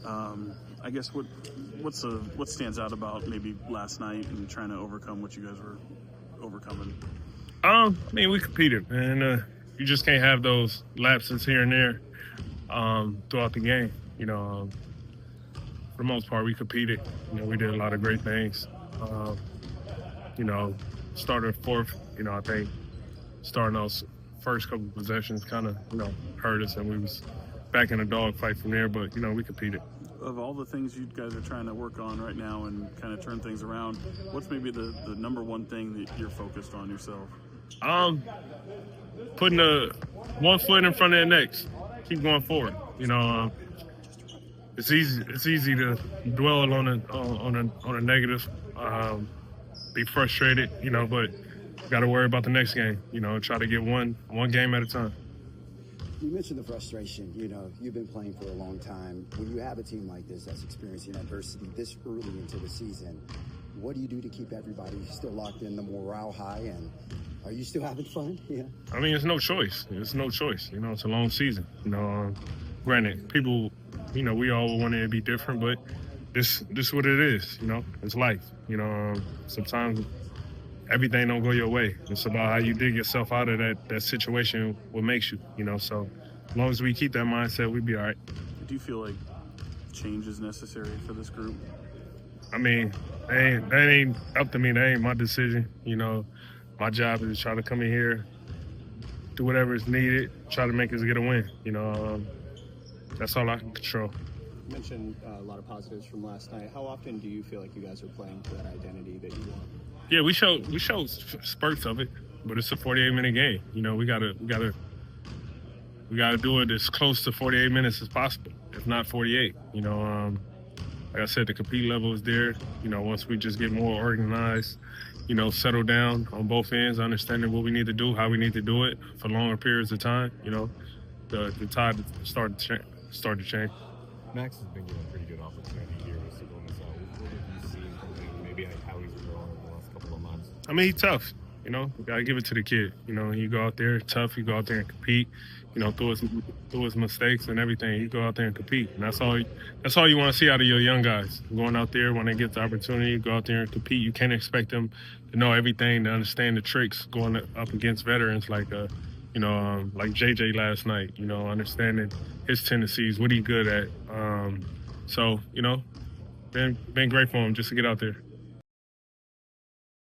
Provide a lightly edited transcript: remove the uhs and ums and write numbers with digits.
I guess what stands out about maybe last night and trying to overcome what you guys were overcoming? I mean, we competed, and you just can't have those lapses here and there throughout the game. For the most part, we competed. We did a lot of great things. Started fourth. I think starting those first couple possessions kind of hurt us, and we was back in a dogfight from there. But we competed. Of all the things you guys are trying to work on right now and kind of turn things around, what's maybe the number one thing that you're focused on yourself? Putting one foot in front of the next. Keep going forward. It's easy to dwell on a negative, be frustrated, but got to worry about the next game. Try to get one game at a time. You mentioned the frustration. You've been playing for a long time. When you have a team like this that's experiencing adversity this early into the season, what do you do to keep everybody still locked in, the morale high, and are you still having fun? Yeah. I mean, it's no choice. It's no choice. It's a long season. Granted, people, we all want it to be different, but this is what it is. It's life. Sometimes everything don't go your way. It's about how you dig yourself out of that situation, what makes you, So as long as we keep that mindset, we'll be all right. Do you feel like change is necessary for this group? I mean, that ain't up to me. That ain't my decision. My job is to try to come in here, do whatever is needed, try to make us get a win. That's all I can control. You mentioned a lot of positives from last night. How often do you feel like you guys are playing to that identity that you want? Yeah, we showed spurts of it, but it's a 48-minute game. We gotta do it as close to 48 minutes as possible, if not 48. Like I said, the compete level is there. Once we just get more organized, settle down on both ends, understanding what we need to do, how we need to do it for longer periods of time. The tide start to change. Max has been given a pretty good opportunity here with Sabonis out. What have you seen from him? Maybe how he's grown in the last couple of months. I mean, he's tough. You gotta give it to the kid. You go out there tough. You go out there and compete. Through his mistakes and everything, you go out there and compete. And that's all you want to see out of your young guys. Going out there when they get the opportunity, go out there and compete. You can't expect them to know everything, to understand the tricks going up against veterans like like JJ last night. Understanding his tendencies, what he's good at. Been great for him just to get out there.